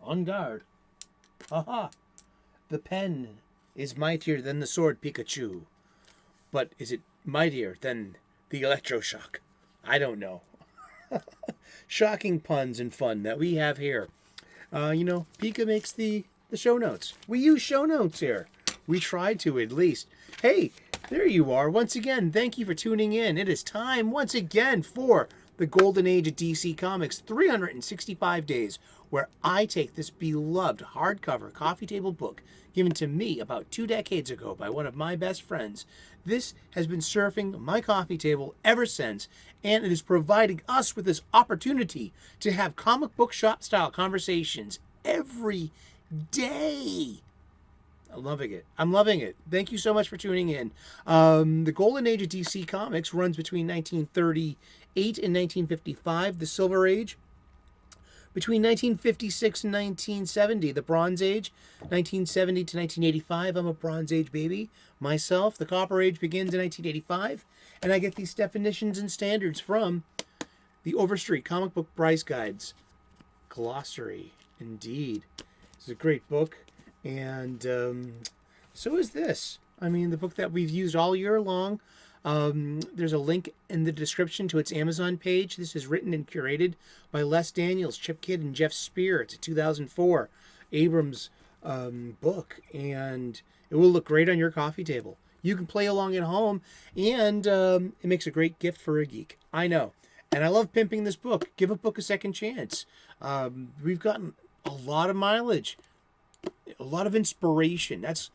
On guard. Haha. The pen is mightier than the sword, Pikachu. But is it mightier than the electroshock? I don't know. Shocking puns and fun that we have here. Pika makes the show notes. We use show notes here. We try to, at least. Hey, there you are. Once again, thank you for tuning in. It is time once again for the Golden Age of DC Comics, 365 days, where I take this beloved hardcover coffee table book given to me about 2 decades ago by one of my best friends. This has been surfing my coffee table ever since, and it is providing us with this opportunity to have comic book shop style conversations every day. I'm loving it. Thank you so much for tuning in. The Golden Age of DC Comics runs between 1938 and 1955, the Silver Age. Between 1956 and 1970, the Bronze Age. 1970 to 1985, I'm a Bronze Age baby. Myself, the Copper Age begins in 1985, and I get these definitions and standards from the Overstreet Comic Book Price Guides Glossary. Indeed. It's a great book, and so is this. I mean, the book that we've used all year long. There's a link in the description to its Amazon page. This is written and curated by Les Daniels, Chip Kidd, and Geoff Spear. It's a 2004 Abrams book, and it will look great on your coffee table. You can play along at home, and it makes a great gift for a geek. I know. And I love pimping this book. Give a book a second chance. We've gotten a lot of mileage, a lot of inspiration. That's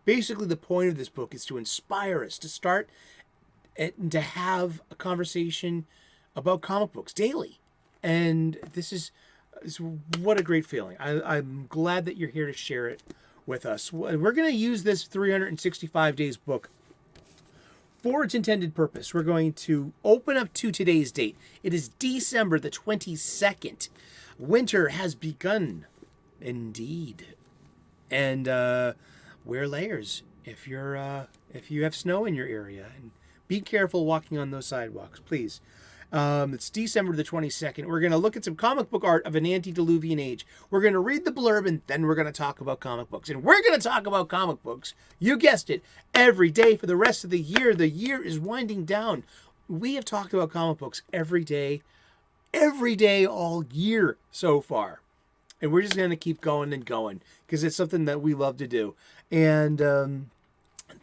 basically the point of this book, is to inspire us to start and to have a conversation about comic books daily. And this is what a great feeling. I'm glad that you're here to share it with us. We're going to use this 365 days book for its intended purpose. We're going to open up to today's date. It is December the 22nd. Winter has begun, indeed. And wear layers if you have snow in your area, and be careful walking on those sidewalks, please. It's December the 22nd. We're going to look at some comic book art of an antediluvian age. We're going to read the blurb, and then we're going to talk about comic books. And we're going to talk about comic books, you guessed it, every day for the rest of the year. The year is winding down. We have talked about comic books every day all year so far. And we're just going to keep going and going because it's something that we love to do. And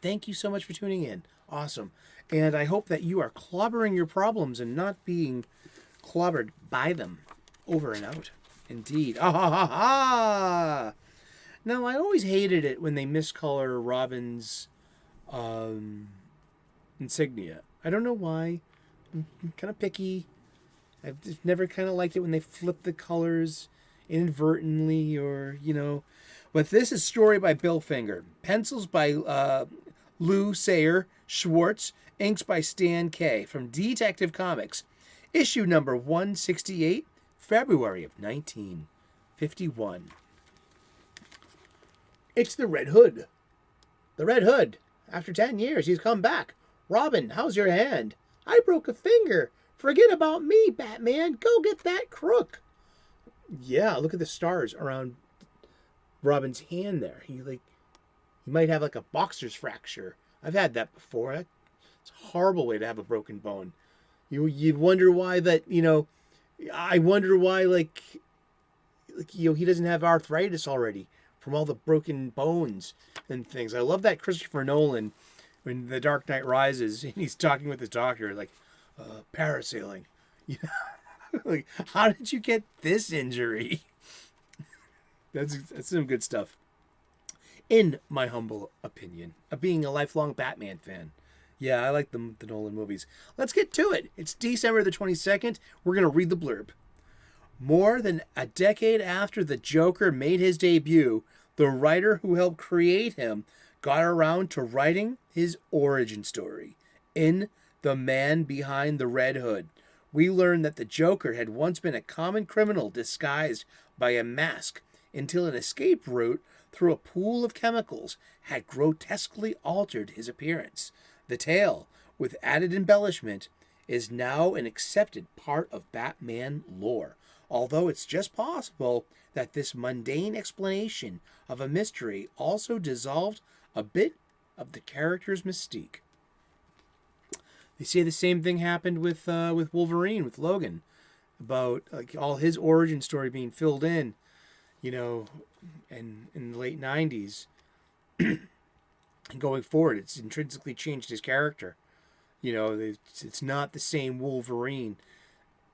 thank you so much for tuning in. Awesome. And I hope that you are clobbering your problems and not being clobbered by them over and out. Indeed. Ah, ha, ha, ha. Now, I always hated it when they miscolor Robin's insignia. I don't know why. I'm kind of picky. I've just never kind of liked it when they flip the colors inadvertently, or but this is story by Bill Finger, pencils by Lou Sayer Schwartz, inks by Stan Kay, from Detective Comics, issue number 168, February of 1951. It's the Red Hood. The Red Hood. After 10 years, he's come back. Robin, how's your hand? I broke a finger. Forget about me, Batman. Go get that crook. Yeah, look at the stars around Robin's hand there. He might have like a boxer's fracture. I've had that before. It's a horrible way to have a broken bone. You'd wonder why that, I wonder why he doesn't have arthritis already from all the broken bones and things. I love that Christopher Nolan, when The Dark Knight Rises and he's talking with his doctor, parasailing. How did you get this injury? That's some good stuff. In my humble opinion, of being a lifelong Batman fan. Yeah, I like the Nolan movies. Let's get to it. It's December the 22nd. We're going to read the blurb. More than a decade after the Joker made his debut, the writer who helped create him got around to writing his origin story. In The Man Behind the Red Hood, we learn that the Joker had once been a common criminal disguised by a mask until an escape route through a pool of chemicals had grotesquely altered his appearance. The tale, with added embellishment, is now an accepted part of Batman lore. although it's just possible that this mundane explanation of a mystery also dissolved a bit of the character's mystique. They say the same thing happened with Wolverine, with Logan, about like all his origin story being filled in, and in the late 90s. And going forward, it's intrinsically changed his character. It's not the same Wolverine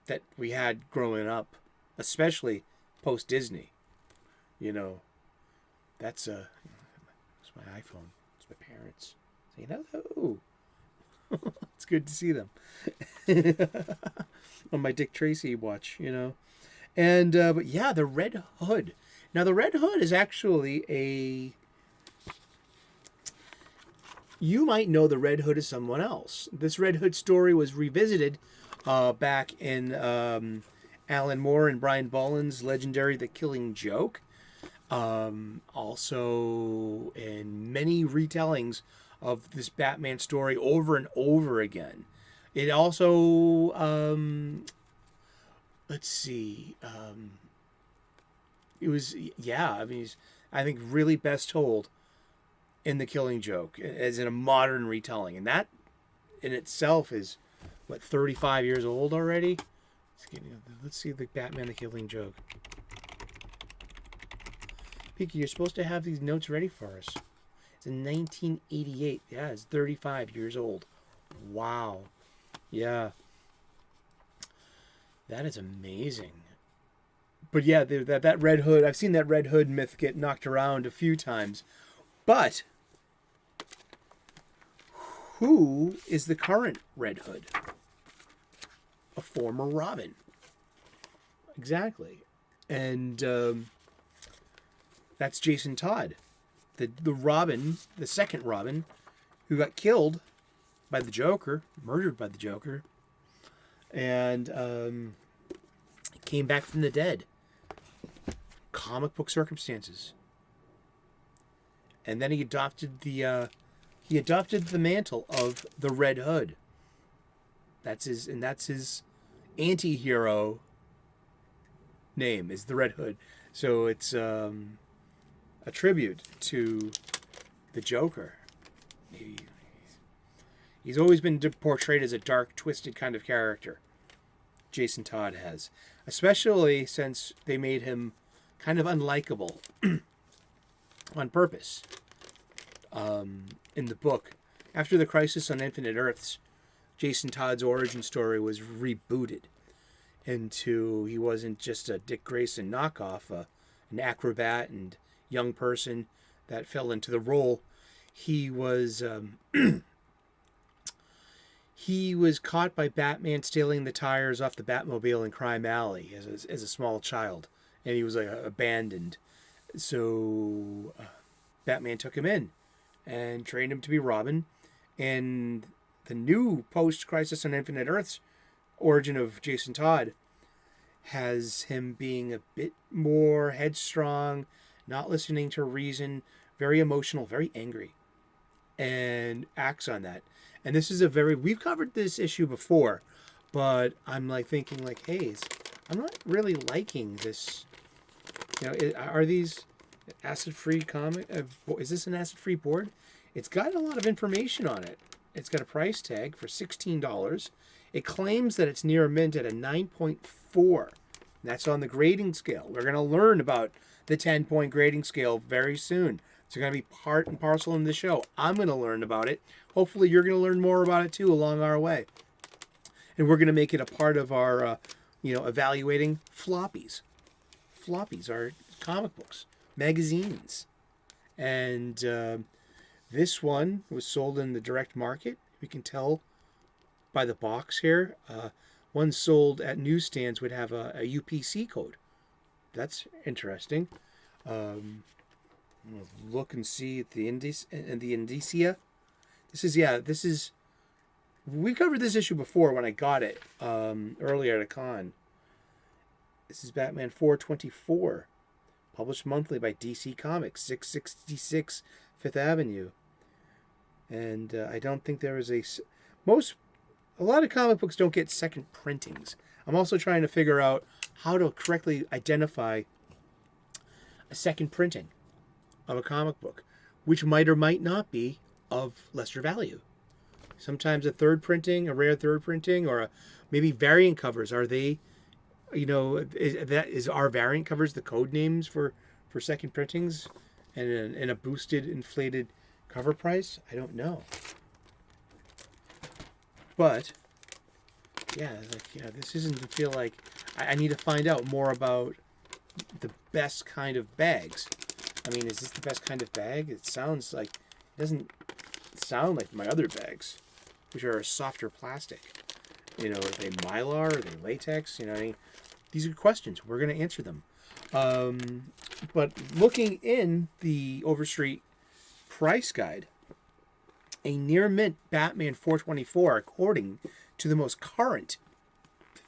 that we had growing up, especially post Disney. That's my iPhone. It's my parents saying hello. It's good to see them on my Dick Tracy watch. And but yeah, the Red Hood. Now the Red Hood is actually you might know the Red Hood as someone else. This Red Hood story was revisited back in Alan Moore and Brian Bolland's legendary The Killing Joke. Also in many retellings of this Batman story over and over again. It also, let's see, it was, I think really best told in The Killing Joke, as in a modern retelling. And that in itself is, 35 years old already? Let's see the Batman The Killing Joke. Pika, you're supposed to have these notes ready for us. It's in 1988. Yeah, it's 35 years old. Wow. Yeah. That is amazing. But yeah, that Red Hood, I've seen that Red Hood myth get knocked around a few times. But who is the current Red Hood? A former Robin. Exactly. And that's Jason Todd. The Robin, the second Robin, who got killed by the Joker, murdered by the Joker, and came back from the dead. Comic book circumstances. And then he adopted the mantle of the Red Hood. That's his anti-hero name, is the Red Hood. So it's a tribute to the Joker. He's always been portrayed as a dark, twisted kind of character. Jason Todd has. Especially since they made him kind of unlikable on purpose. In the book, after the Crisis on Infinite Earths, Jason Todd's origin story was rebooted into, he wasn't just a Dick Grayson knockoff, an acrobat and young person that fell into the role. He was he was caught by Batman stealing the tires off the Batmobile in Crime Alley as a small child, and he was abandoned. So Batman took him in and trained him to be Robin. And the new post-Crisis on Infinite Earths origin of Jason Todd has him being a bit more headstrong, not listening to reason, very emotional, very angry, and acts on that. And this is we've covered this issue before, but I'm thinking hey, I'm not really liking this. Are these acid-free comic? Is this an acid-free board? It's got a lot of information on it. It's got a price tag for $16. It claims that it's near mint at a 9.4. That's on the grading scale. We're going to learn about the 10-point grading scale very soon. It's going to be part and parcel in the show. I'm going to learn about it. Hopefully you're going to learn more about it too along our way. And we're going to make it a part of our, evaluating floppies. Floppies are comic books, magazines. And this one was sold in the direct market. We can tell by the box here. One sold at newsstands would have a UPC code. That's interesting. Look and see at the indicia. This is. We covered this issue before when I got it earlier at a con. This is Batman 424, published monthly by DC Comics, 666 Fifth Avenue. And I don't think there is a lot of comic books don't get second printings. I'm also trying to figure out how to correctly identify a second printing of a comic book, which might or might not be of lesser value. Sometimes a third printing, a rare third printing, or maybe variant covers. Are they, is our variant covers the code names for second printings, and a boosted, inflated cover price? I don't know. But yeah, this doesn't feel like I need to find out more about the best kind of bags. I mean, is this the best kind of bag? It doesn't sound like my other bags, which are a softer plastic. Are they mylar? Are they latex? These are questions. We're going to answer them. But looking in the Overstreet price guide, a near mint Batman 424, according to the most current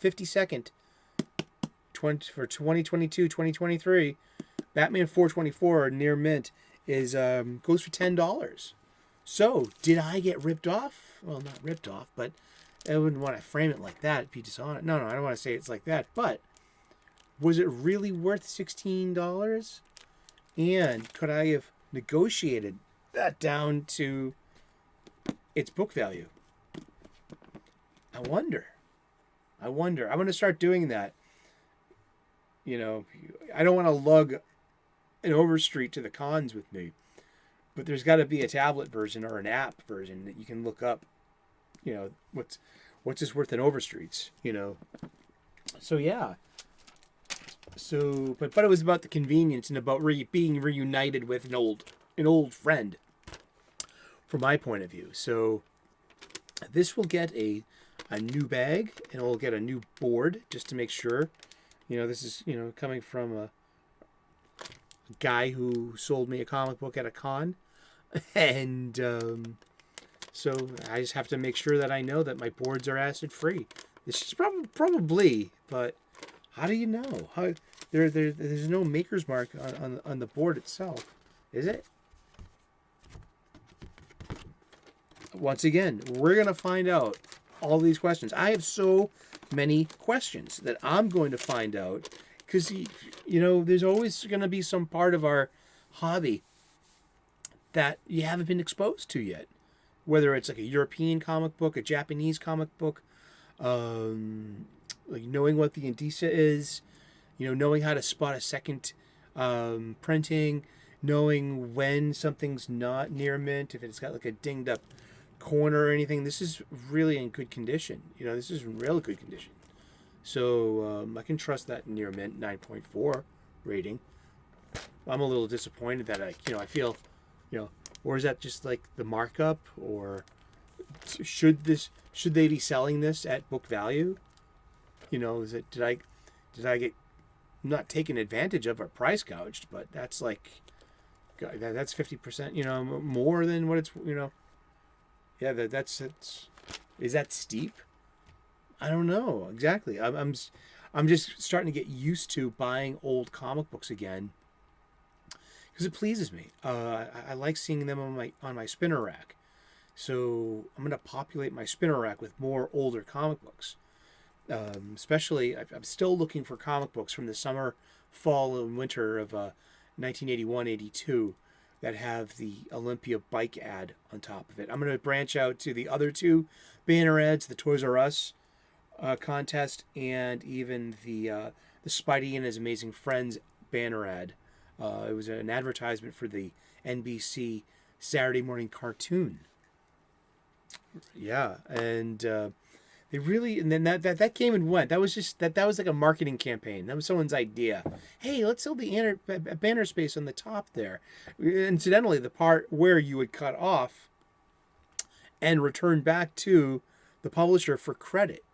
52nd for 2022-2023, Batman 424 near mint is goes for $10. So did I get ripped off? Well, not ripped off, but I wouldn't want to frame it like that. It'd be dishonest. No, I don't want to say it's like that. But was it really worth $16? And could I have negotiated that down to its book value? I wonder. I'm going to start doing that. I don't want to lug an Overstreet to the cons with me, but there's got to be a tablet version or an app version that you can look up. What's this worth in Overstreets? So yeah. So, but it was about the convenience and about being reunited with an old friend, from my point of view. So this will get a new bag, and we'll get a new board just to make sure. This is coming from a guy who sold me a comic book at a con, and so I just have to make sure that I know that my boards are acid free. This is probably, but how do you know? There's no maker's mark on the board itself, is it? Once again, we're gonna find out all these questions. I have so many questions that I'm going to find out, because there's always going to be some part of our hobby that you haven't been exposed to yet, whether it's like a European comic book, a Japanese comic book, like knowing what the indicia is, knowing how to spot a second printing, knowing when something's not near mint, if it's got like a dinged up corner or anything. This is really in good condition. This is in real good condition. So I can trust that near mint 9.4 rating. I'm a little disappointed that I feel, or is that just like the markup, or should they be selling this at book value? Is it, did I get not taken advantage of or price gouged? But that's like, that's 50%, more than what it's, yeah, that's is that steep? I don't know exactly. I'm just starting to get used to buying old comic books again, because it pleases me. I like seeing them on my spinner rack. So I'm going to populate my spinner rack with more older comic books. Especially, I'm still looking for comic books from the summer, fall, and winter of 1981-82 that have the Olympia bike ad on top of it. I'm going to branch out to the other two banner ads, the Toys R Us contest, and even the Spidey and His Amazing Friends banner ad. It was an advertisement for the NBC Saturday morning cartoon. Yeah, and they really, and then that came and went. That was just that was like a marketing campaign. That was someone's idea. Hey, let's sell the banner space on the top there. Incidentally, the part where you would cut off and return back to the publisher for credit,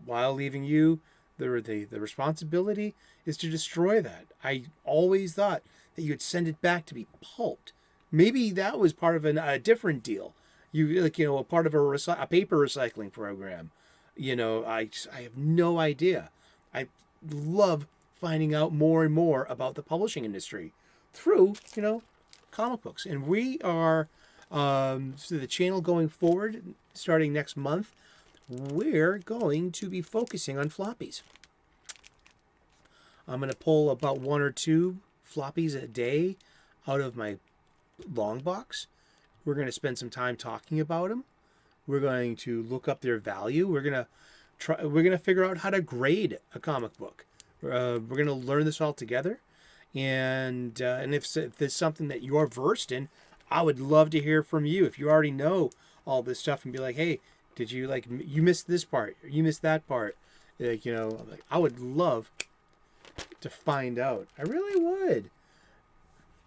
while leaving you the responsibility is to destroy that. I always thought that you would send it back to be pulped. Maybe that was part of a different deal. A part of a paper recycling program. I have no idea. I love finding out more and more about the publishing industry through, comic books. And we are, so the channel going forward, starting next month, we're going to be focusing on floppies. I'm going to pull about 1 or 2 floppies a day out of my long box. We're going to spend some time talking about them. We're going to look up their value. We're going to figure out how to grade a comic book. We're going to learn this all together. And if there's something that you're versed in, I would love to hear from you. If you already know all this stuff and be like, hey, did you you missed this part, or you missed that part? I would love to find out. I really would.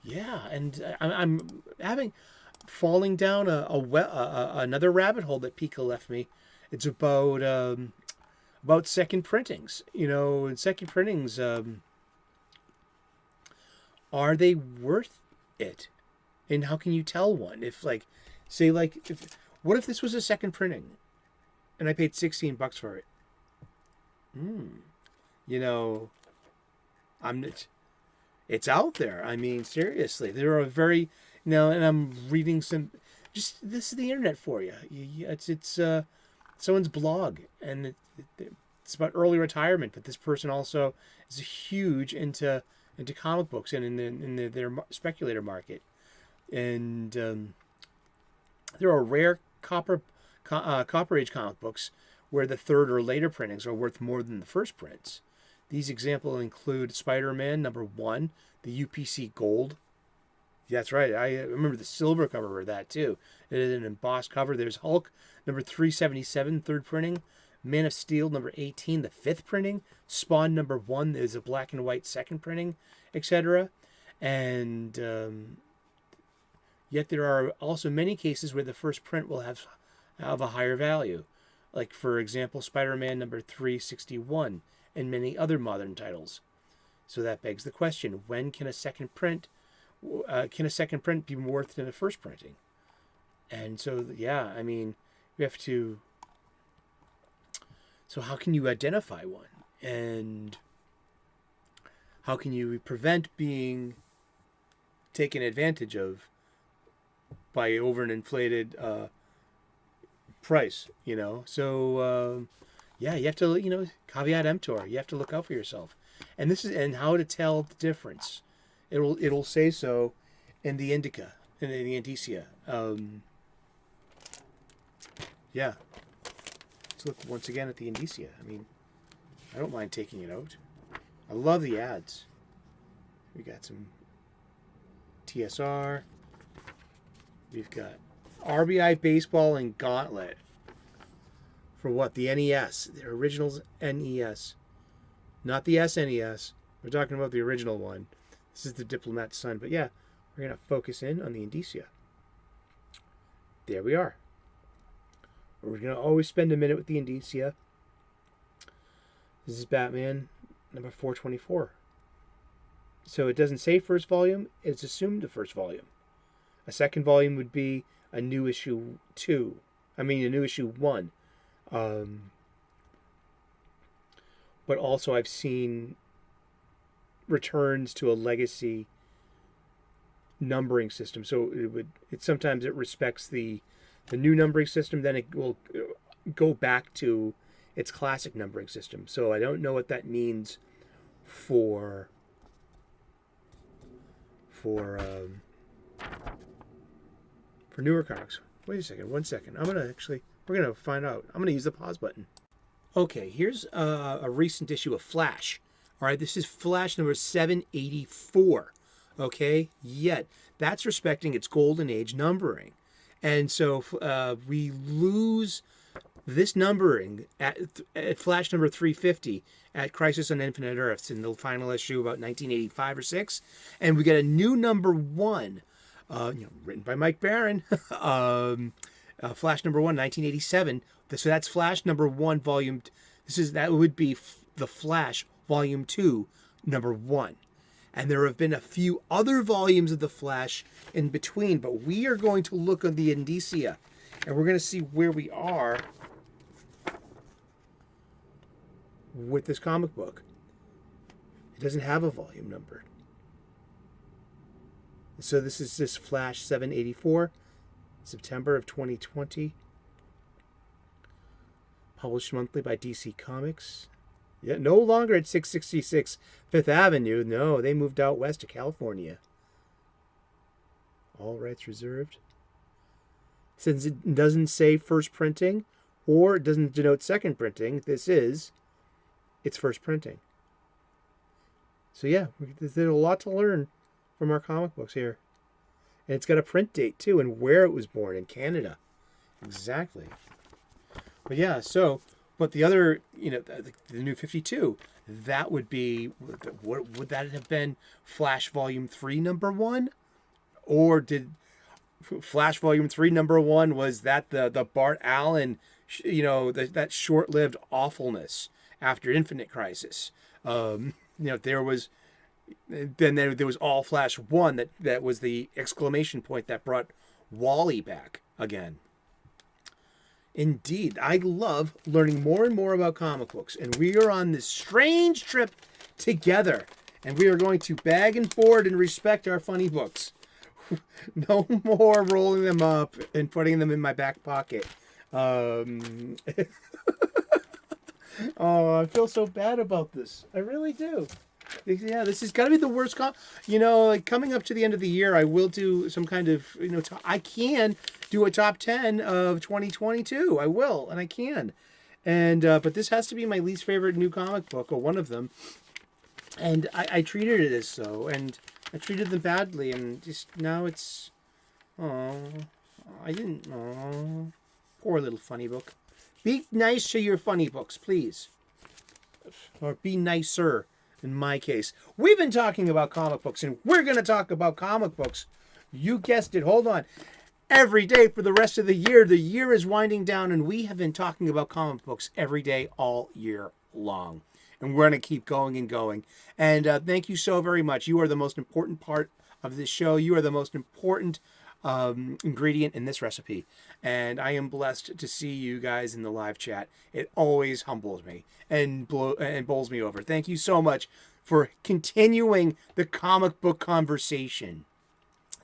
Yeah, and I'm falling down another rabbit hole that Pika left me. It's about second printings. And second printings, are they worth it? And how can you tell one? What if this was a second printing and I paid $16 for it? It's out there. I mean, seriously, there are very, and I'm reading some, this is the internet for you. It's someone's blog, and it's about early retirement, but this person also is huge into comic books and in their speculator market. And there are rare Copper Age comic books where the third or later printings are worth more than the first prints. These examples include Spider-Man #1, the UPC Gold. That's right. I remember the silver cover of that too. It is an embossed cover. There's Hulk #377, third printing. Man of Steel #18, the fifth printing. Spawn #1 is a black and white second printing, etc. And yet there are also many cases where the first print will have a higher value. Like, for example, Spider-Man #361 and many other modern titles. So that begs the question, when can a second print be more worth than a first printing? And so, yeah, I mean, we have to... So how can you identify one? And how can you prevent being taken advantage of by over an inflated price, So, yeah, you have to, caveat emptor. You have to look out for yourself. And how to tell the difference. It'll say so in the indicia. Yeah. Let's look once again at the indicia. I mean, I don't mind taking it out. I love the ads. We got some TSR. We've got RBI Baseball and Gauntlet. For what? The NES. The original's NES. Not the SNES. We're talking about the original one. This is the Diplomat's Son. But yeah, we're going to focus in on the indicia. There we are. We're going to always spend a minute with the indicia. This is Batman #424. So it doesn't say first volume. It's assumed the first volume. A second volume would be a new issue 2. A new issue 1. But also I've seen returns to a legacy numbering system. So sometimes it respects the new numbering system, then it will go back to its classic numbering system. So I don't know what that means for newer comics. Wait a second, 1 second. We're gonna find out. I'm gonna use the pause button. Okay, here's a recent issue of Flash. All right, this is Flash number 784. Okay, yet that's respecting its golden age numbering, and so we lose this numbering at Flash number 350 at Crisis on Infinite Earths in the final issue about 1985 or 6, and we get a new #1, written by Mike Barron. Flash #1, 1987. So that's Flash #1 volume. That would be the Flash volume 2 #1. And there have been a few other volumes of the Flash in between, but we are going to look at the indicia, and we're going to see where we are with this comic book. It doesn't have a volume number. So this is this Flash 784, September of 2020. Published monthly by DC Comics. Yeah, no longer at 666 Fifth Avenue. No, they moved out west to California. All rights reserved. Since it doesn't say first printing or it doesn't denote second printing, it's first printing. So yeah, there's a lot to learn from our comic books here. And it's got a print date too and where it was born in Canada. Exactly. But yeah, but the other, the new 52, that would be, would that have been Flash Volume 3 number 1? Or did Flash Volume 3 number 1, was that the Bart Allen, that short-lived awfulness after Infinite Crisis? There was All Flash 1 that was the exclamation point that brought Wally back again. Indeed, I love learning more and more about comic books, and we are on this strange trip together, and we are going to bag and board and respect our funny books. No more rolling them up and putting them in my back pocket. Oh, I feel so bad about this. I really do. Yeah, this has got to be the worst coming up to the end of the year, I will do some kind of, I can do a top 10 of 2022. I will, and I can. And, but this has to be my least favorite new comic book, or one of them. And I treated it as so, and I treated them badly, and just now it's, poor little funny book. Be nice to your funny books, please. Or be nicer. In my case, we've been talking about comic books, and we're going to talk about comic books. You guessed it. Hold on. Every day for the rest of the year. The year is winding down, and we have been talking about comic books every day all year long. And we're going to keep going and going. And thank you so very much. You are the most important part of this show. You are the most important ingredient in this recipe. And I am blessed to see you guys in the live chat. It always humbles me and bowls me over. Thank you so much for continuing the comic book conversation.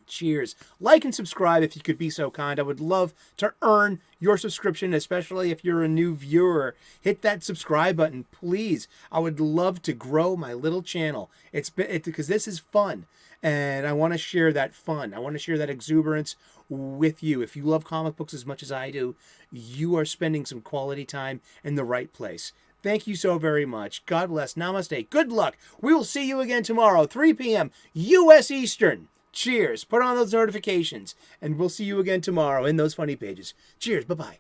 Cheers. Like and subscribe if you could be so kind. I would love to earn your subscription, especially if you're a new viewer. Hit that subscribe button, please. I would love to grow my little channel. Because this is fun. And I want to share that fun. I want to share that exuberance with you. If you love comic books as much as I do, you are spending some quality time in the right place. Thank you so very much. God bless. Namaste. Good luck. We will see you again tomorrow, 3 p.m. U.S. Eastern. Cheers. Put on those notifications. And we'll see you again tomorrow in those funny pages. Cheers. Bye-bye.